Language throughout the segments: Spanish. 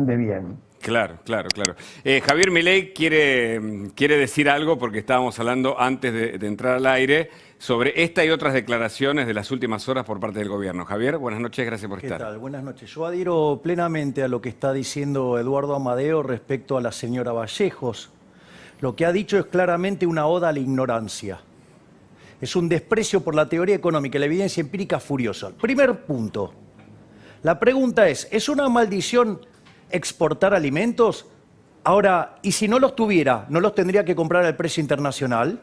ande bien. Claro, claro, claro. Javier Milei quiere decir algo porque estábamos hablando antes de entrar al aire sobre esta y otras declaraciones de las últimas horas por parte del gobierno. Javier, buenas noches, gracias por estar. ¿Qué tal? Buenas noches. Yo adhiero plenamente a lo que está diciendo Eduardo Amadeo respecto a la señora Vallejos. Lo que ha dicho es claramente una oda a la ignorancia. Es un desprecio por la teoría económica y la evidencia empírica furiosa. Primer punto. La pregunta ¿es una maldición exportar alimentos? Ahora, ¿y si no los tuviera, no los tendría que comprar al precio internacional?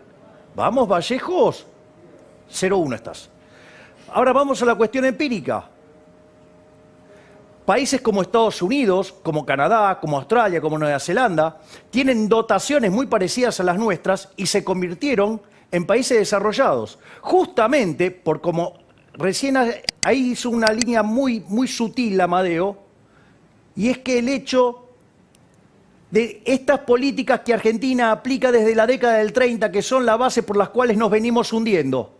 Vamos, Vallejos. 0-1 estás. Ahora vamos a la cuestión empírica. Países como Estados Unidos, como Canadá, como Australia, como Nueva Zelanda, tienen dotaciones muy parecidas a las nuestras y se convirtieron en países desarrollados. Justamente por como recién ahí hizo una línea muy sutil Amadeo, y es que el hecho de estas políticas que Argentina aplica desde la década del 30, que son la base por las cuales nos venimos hundiendo,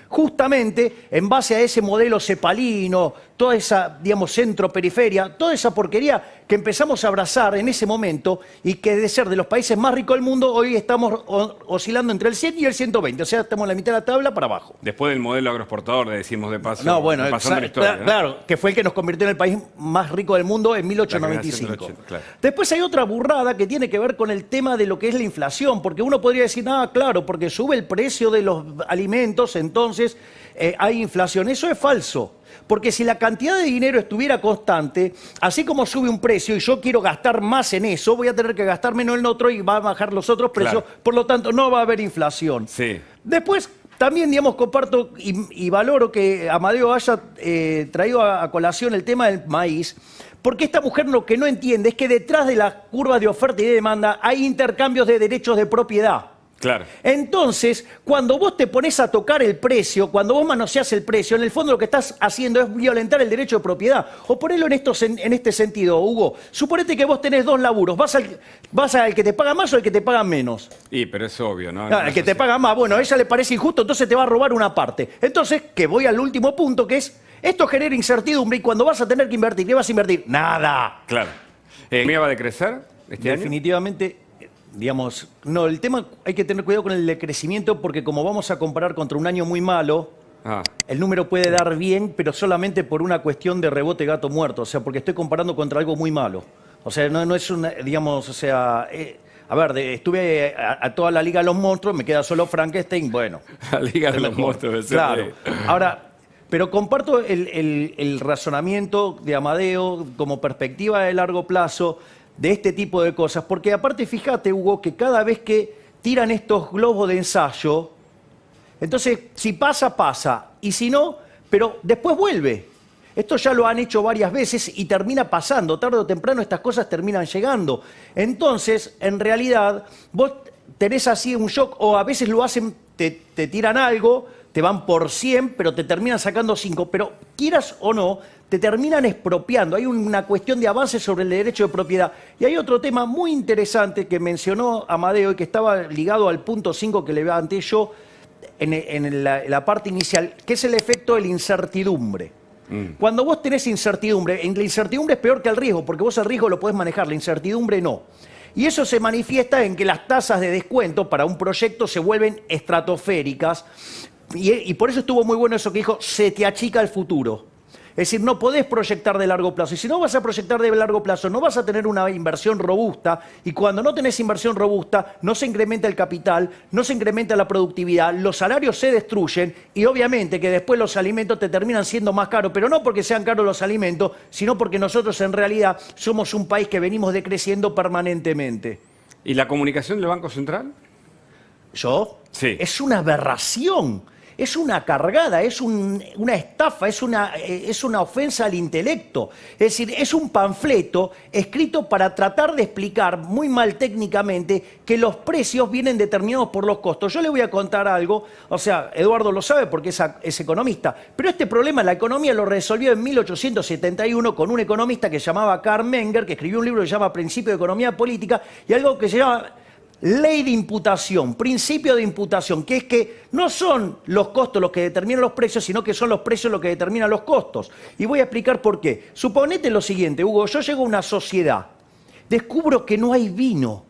justamente en base a ese modelo cepalino, toda esa, digamos, centro-periferia, toda esa porquería que empezamos a abrazar en ese momento y que de ser de los países más ricos del mundo, hoy estamos oscilando entre el 100 y el 120, o sea, estamos en la mitad de la tabla para abajo. Después del modelo agroexportador, le decimos de paso. No, bueno, pasando la historia, ¿no? Claro, que fue el que nos convirtió en el país más rico del mundo en 1895. Claro. Después hay otra burrada que tiene que ver con el tema de lo que es la inflación, porque uno podría decir, claro, porque sube el precio de los alimentos, entonces hay inflación. Eso es falso. Porque si la cantidad de dinero estuviera constante, así como sube un precio y yo quiero gastar más en eso, voy a tener que gastar menos en otro y va a bajar los otros precios, claro. Por lo tanto no va a haber inflación. Sí. Después, también, digamos, comparto y valoro que Amadeo haya traído a colación el tema del maíz, porque esta mujer lo que no entiende es que detrás de la curva de oferta y de demanda hay intercambios de derechos de propiedad. Claro. Entonces, cuando vos te pones a tocar el precio, cuando vos manoseás el precio, en el fondo lo que estás haciendo es violentar el derecho de propiedad. O ponerlo en este sentido, Hugo. Suponete que vos tenés dos laburos. ¿Vas al que te paga más o al que te paga menos? Pero es obvio, ¿no? Claro, el que te paga más, bueno, a ella le parece injusto, entonces te va a robar una parte. Entonces, que voy al último punto, que es, esto genera incertidumbre y cuando vas a tener que invertir, ¿qué vas a invertir? Nada. Claro. ¿La va a decrecer este año? Definitivamente. Digamos, no, el tema hay que tener cuidado con el decrecimiento porque como vamos a comparar contra un año muy malo, el número puede dar bien, pero solamente por una cuestión de rebote gato muerto, o sea, porque estoy comparando contra algo muy malo. O sea, no es una, digamos, o sea, a ver, estuve a toda la Liga de los Monstruos, me queda solo Frankenstein, bueno. La Liga de los Monstruos. Claro. Ahora, pero comparto el razonamiento de Amadeo como perspectiva de largo plazo, de este tipo de cosas, porque aparte fíjate, Hugo, que cada vez que tiran estos globos de ensayo, entonces si pasa, pasa, y si no, pero después vuelve. Esto ya lo han hecho varias veces y termina pasando, tarde o temprano estas cosas terminan llegando. Entonces, en realidad, vos tenés así un shock, o a veces lo hacen, te tiran algo, te van por 100, pero te terminan sacando 5, pero quieras o no, te terminan expropiando. Hay una cuestión de avance sobre el derecho de propiedad. Y hay otro tema muy interesante que mencionó Amadeo y que estaba ligado al punto 5 que levanté yo en la parte inicial, que es el efecto de la incertidumbre. Cuando vos tenés incertidumbre, la incertidumbre es peor que el riesgo, porque vos el riesgo lo podés manejar, la incertidumbre no. Y eso se manifiesta en que las tasas de descuento para un proyecto se vuelven estratosféricas. Y por eso estuvo muy bueno eso que dijo, se te achica el futuro. Es decir, no podés proyectar de largo plazo. Y si no vas a proyectar de largo plazo, no vas a tener una inversión robusta. Y cuando no tenés inversión robusta, no se incrementa el capital, no se incrementa la productividad, los salarios se destruyen y obviamente que después los alimentos te terminan siendo más caros. Pero no porque sean caros los alimentos, sino porque nosotros en realidad somos un país que venimos decreciendo permanentemente. ¿Y la comunicación del Banco Central? ¿Yo? Sí. Es una aberración. Es una cargada, es una estafa, es una ofensa al intelecto. Es decir, es un panfleto escrito para tratar de explicar muy mal técnicamente que los precios vienen determinados por los costos. Yo le voy a contar algo, o sea, Eduardo lo sabe porque es economista, pero este problema la economía lo resolvió en 1871 con un economista que se llamaba Karl Menger, que escribió un libro que se llama Principio de Economía Política, y algo que se llama ley de imputación, principio de imputación, que es que no son los costos los que determinan los precios, sino que son los precios los que determinan los costos. Y voy a explicar por qué. Suponete lo siguiente, Hugo, yo llego a una sociedad, descubro que no hay vino.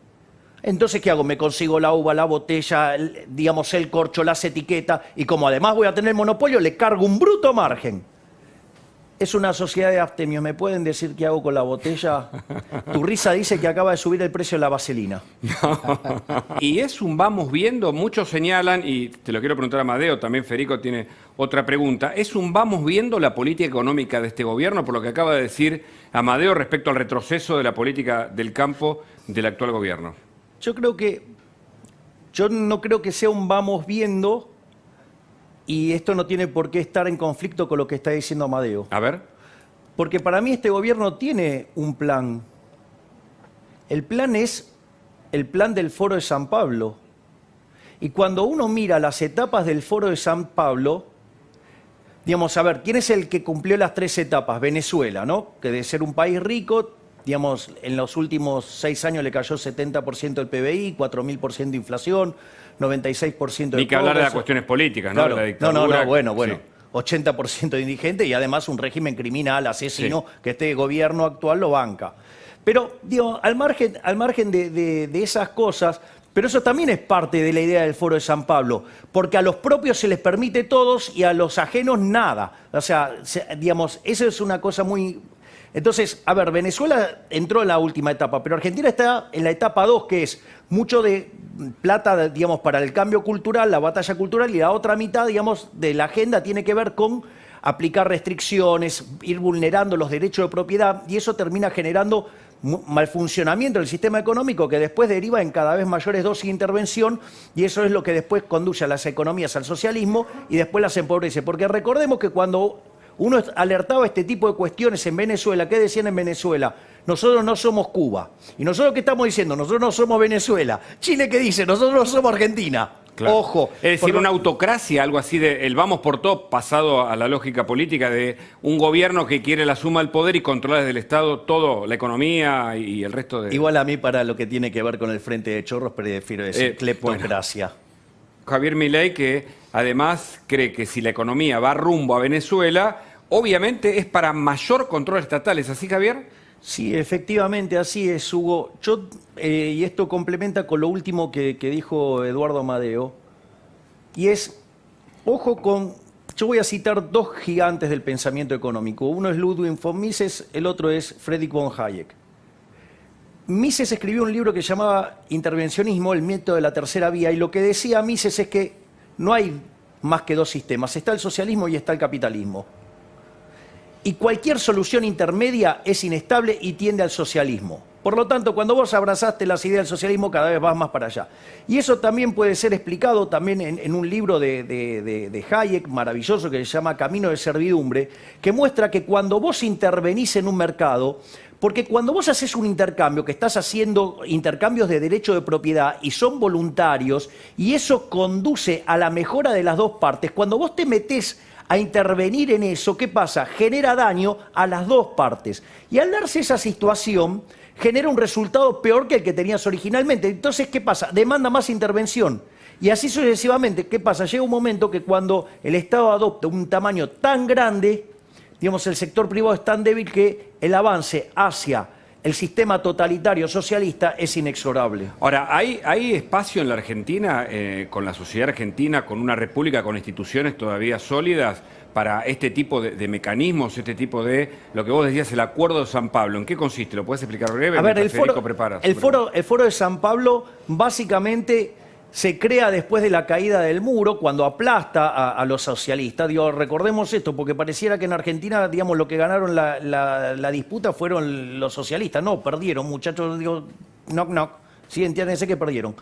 Entonces, ¿qué hago? Me consigo la uva, la botella, digamos, el corcho, las etiquetas, y como además voy a tener monopolio, le cargo un bruto margen. Es una sociedad de abstemios. ¿Me pueden decir qué hago con la botella? Tu risa dice que acaba de subir el precio de la vaselina. No. Y es un vamos viendo, muchos señalan, y te lo quiero preguntar a Amadeo, también Federico tiene otra pregunta, ¿es un vamos viendo la política económica de este gobierno, por lo que acaba de decir Amadeo respecto al retroceso de la política del campo del actual gobierno? Yo no creo que sea un vamos viendo, y esto no tiene por qué estar en conflicto con lo que está diciendo Amadeo. A ver. Porque para mí este gobierno tiene un plan. El plan es el plan del Foro de San Pablo. Y cuando uno mira las etapas del Foro de San Pablo, digamos, a ver, ¿quién es el que cumplió las 3 etapas? Venezuela, ¿no? Que de ser un país rico, digamos, en los últimos 6 años le cayó 70% del PBI, 4.000% de inflación, 96% de Ni que hablar de las cuestiones políticas, ¿no? Claro. De la dictadura. Bueno. Sí. 80% de indigente y además un régimen criminal, asesino, sí, que este gobierno actual lo banca. Pero, digo, al margen de esas cosas, pero eso también es parte de la idea del Foro de San Pablo, porque a los propios se les permite todos y a los ajenos nada. O sea, digamos, eso es una cosa muy... Entonces, a ver, Venezuela entró en la última etapa, pero Argentina está en la etapa 2, que es mucho de plata, digamos, para el cambio cultural, la batalla cultural, y la otra mitad, digamos, de la agenda tiene que ver con aplicar restricciones, ir vulnerando los derechos de propiedad, y eso termina generando mal funcionamiento del sistema económico que después deriva en cada vez mayores dosis de intervención, y eso es lo que después conduce a las economías al socialismo y después las empobrece. Porque recordemos que cuando uno alertaba este tipo de cuestiones en Venezuela, ¿qué decían en Venezuela? Nosotros no somos Cuba. ¿Y nosotros qué estamos diciendo? Nosotros no somos Venezuela. Chile, ¿qué dice? Nosotros no somos Argentina. Claro. Ojo. Es decir, una autocracia, algo así de el vamos por todo, pasado a la lógica política de un gobierno que quiere la suma del poder y controla desde el Estado todo, la economía y el resto de... Igual a mí, para lo que tiene que ver con el Frente de Chorros, prefiero decir cleptocracia. Bueno. Javier Milei, que además cree que si la economía va rumbo a Venezuela, obviamente es para mayor control estatal. ¿Es así, Javier? Sí, efectivamente, así es, Hugo. Y esto complementa con lo último que dijo Eduardo Amadeo, y es, ojo con, yo voy a citar 2 gigantes del pensamiento económico. Uno es Ludwig von Mises, el otro es Friedrich von Hayek. Mises escribió un libro que se llamaba Intervencionismo, el método de la tercera vía, y lo que decía Mises es que no hay más que 2 sistemas, está el socialismo y está el capitalismo. Y cualquier solución intermedia es inestable y tiende al socialismo. Por lo tanto, cuando vos abrazaste las ideas del socialismo, cada vez vas más para allá. Y eso también puede ser explicado también en un libro de Hayek, maravilloso, que se llama Camino de Servidumbre, que muestra que cuando vos intervenís en un mercado, porque cuando vos haces un intercambio, que estás haciendo intercambios de derecho de propiedad y son voluntarios, y eso conduce a la mejora de las 2 partes, cuando vos te metés a intervenir en eso, ¿qué pasa? Genera daño a las 2 partes. Y al darse esa situación, genera un resultado peor que el que tenías originalmente. Entonces, ¿qué pasa? Demanda más intervención. Y así sucesivamente, ¿qué pasa? Llega un momento que cuando el Estado adopta un tamaño tan grande, digamos, el sector privado es tan débil que el avance hacia el sistema totalitario socialista es inexorable. Ahora, ¿hay espacio en la Argentina, con la sociedad argentina, con una república, con instituciones todavía sólidas, para este tipo de mecanismos, este tipo de, lo que vos decías, el Acuerdo de San Pablo? ¿En qué consiste? ¿Lo puedes explicar breve? A ver, el foro de San Pablo básicamente se crea después de la caída del muro, cuando aplasta a los socialistas. Digo, recordemos esto, porque pareciera que en Argentina, digamos, lo que ganaron la disputa fueron los socialistas. No, perdieron, muchachos, digo, knock, knock. Sí, entiéndense que perdieron.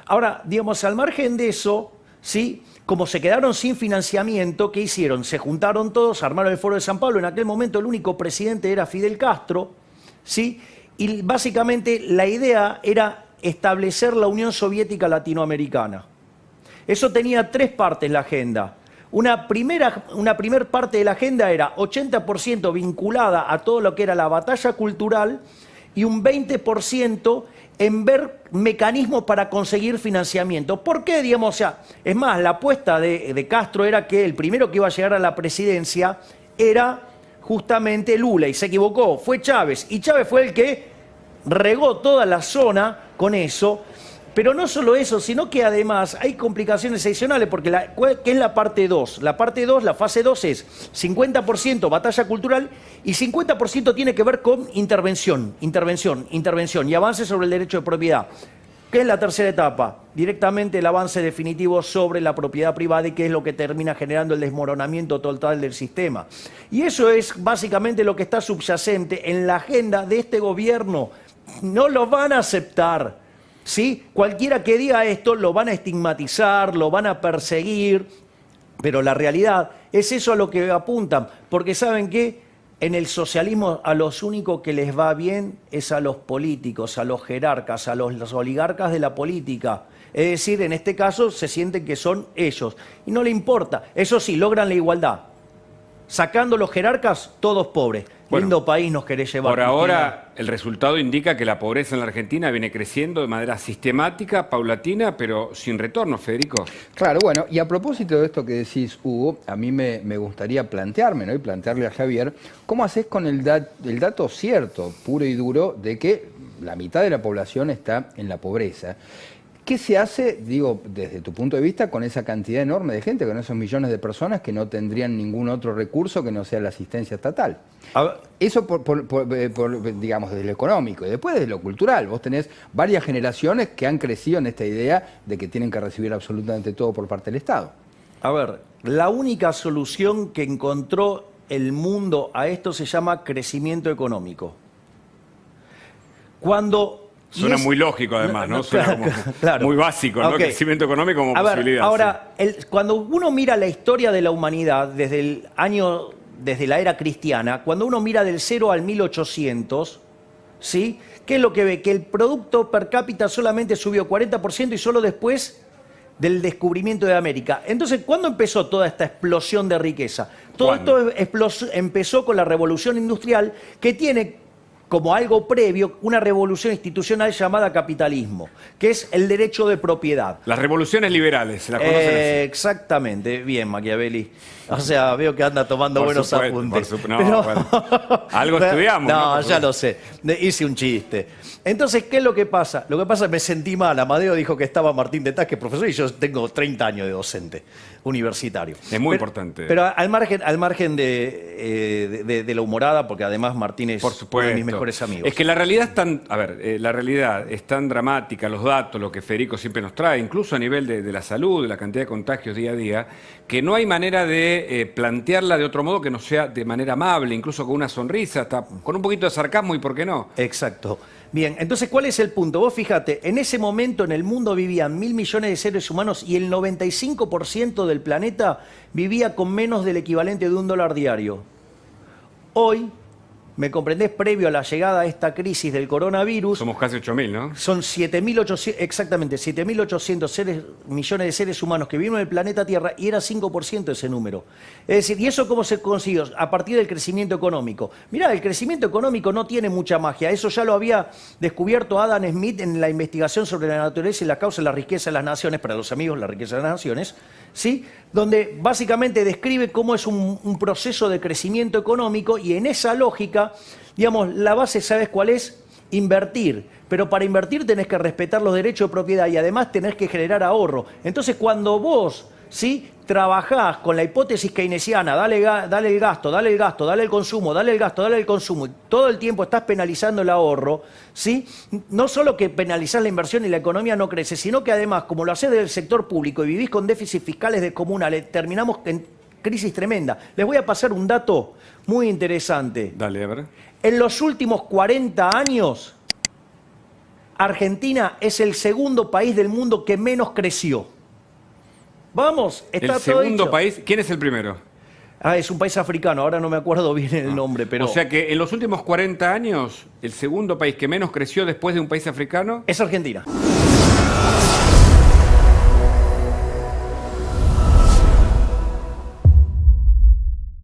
Ahora, digamos, al margen de eso, ¿sí? Como se quedaron sin financiamiento, ¿qué hicieron? Se juntaron todos, armaron el Foro de San Pablo. En aquel momento el único presidente era Fidel Castro, ¿sí? Y básicamente la idea era establecer la Unión Soviética Latinoamericana. Eso tenía 3 partes la agenda. Una primer parte de la agenda era 80% vinculada a todo lo que era la batalla cultural y un 20% en ver mecanismos para conseguir financiamiento. ¿Por qué, digamos? O sea, es más, la apuesta de Castro era que el primero que iba a llegar a la presidencia era justamente Lula, y se equivocó, fue Chávez. Y Chávez fue el que regó toda la zona con eso. Pero no solo eso, sino que además hay complicaciones adicionales, porque ¿qué es la parte 2? La parte 2, la fase 2 es 50% batalla cultural y 50% tiene que ver con intervención y avance sobre el derecho de propiedad. ¿Qué es la tercera etapa? Directamente el avance definitivo sobre la propiedad privada, y que es lo que termina generando el desmoronamiento total del sistema. Y eso es básicamente lo que está subyacente en la agenda de este gobierno. No lo van a aceptar. ¿Sí? Cualquiera que diga esto lo van a estigmatizar, lo van a perseguir, pero la realidad es eso a lo que apuntan, porque ¿saben qué? En el socialismo a los únicos que les va bien es a los políticos, a los jerarcas, a los oligarcas de la política. Es decir, en este caso se sienten que son ellos y no le importa. Eso sí, logran la igualdad. Sacando los jerarcas, todos pobres. Bueno, lindo país nos querés llevar. Por ahora, el resultado indica que la pobreza en la Argentina viene creciendo de manera sistemática, paulatina, pero sin retorno, Federico. Claro, bueno, y a propósito de esto que decís, Hugo, a mí me gustaría plantearme, ¿no? Y plantearle a Javier, ¿cómo haces con el dato cierto, puro y duro, de que la mitad de la población está en la pobreza? ¿Qué se hace, digo, desde tu punto de vista, con esa cantidad enorme de gente, con esos millones de personas que no tendrían ningún otro recurso que no sea la asistencia estatal? Eso, digamos, desde lo económico. Y después desde lo cultural. Vos tenés varias generaciones que han crecido en esta idea de que tienen que recibir absolutamente todo por parte del Estado. A ver, la única solución que encontró el mundo a esto se llama crecimiento económico. Suena muy lógico, además, ¿no? Suena como claro, muy básico, ¿no? Okay. Crecimiento económico como posibilidad. Ahora, cuando uno mira la historia de la humanidad desde la era cristiana, cuando uno mira del 0 al 1800, ¿sí? ¿Qué es lo que ve? Que el producto per cápita solamente subió 40% y solo después del descubrimiento de América. Entonces, ¿cuándo empezó toda esta explosión de riqueza? Todo esto empezó con la revolución industrial, que tiene como algo previo una revolución institucional llamada capitalismo, que es el derecho de propiedad. Las revoluciones liberales, ¿se las conocen así? Exactamente, bien, Machiavelli. O sea, veo que anda tomando buenos apuntes. Bueno, algo estudiamos. No, ya lo sé. Hice un chiste. Entonces, ¿qué es lo que pasa? Lo que pasa es que me sentí mal. Amadeo dijo que estaba Martín de Tasque, profesor, y yo tengo 30 años de docente universitario. Es muy importante. Pero al margen de la humorada, porque además Martín es uno de mis mejores amigos. Es que la realidad es tan, la realidad es tan dramática, los datos, lo que Federico siempre nos trae, incluso a nivel de la salud, de la cantidad de contagios día a día, que no hay manera de plantearla de otro modo que no sea de manera amable, incluso con una sonrisa, hasta con un poquito de sarcasmo y por qué no. Exacto. Bien, entonces, ¿cuál es el punto? Vos fíjate, en ese momento en el mundo vivían 1.000 millones de seres humanos y el 95% del planeta vivía con menos del equivalente de $1 diario. Hoy, ¿me comprendés? Previo a la llegada a esta crisis del coronavirus... Somos casi 8.000, ¿no? Son 7.800, exactamente, 7.800 millones de seres humanos que viven en el planeta Tierra, y era 5% ese número. Es decir, ¿y eso cómo se consiguió? A partir del crecimiento económico. Mirá, el crecimiento económico no tiene mucha magia. Eso ya lo había descubierto Adam Smith en la investigación sobre la naturaleza y la causa de la riqueza de las naciones, para los amigos, la riqueza de las naciones, ¿sí? Donde básicamente describe cómo es un proceso de crecimiento económico, y en esa lógica, digamos, la base, ¿sabes cuál es? Invertir. Pero para invertir tenés que respetar los derechos de propiedad y además tenés que generar ahorro. Entonces, cuando vos, ¿sí?, trabajás con la hipótesis keynesiana, dale el gasto, dale el consumo, dale el gasto, dale el consumo, y todo el tiempo estás penalizando el ahorro, ¿sí? No solo que penalizás la inversión y la economía no crece, sino que además, como lo hacés del sector público y vivís con déficits fiscales descomunales, terminamos en crisis tremenda. Les voy a pasar un dato muy interesante. Dale, a ver. En los últimos 40 años, Argentina es el segundo país del mundo que menos creció. Vamos, está el todo segundo dicho. país, ¿quién es el primero? Es un país africano, ahora no me acuerdo bien el nombre, pero... O sea que en los últimos 40 años, el segundo país que menos creció después de un país africano... es Argentina.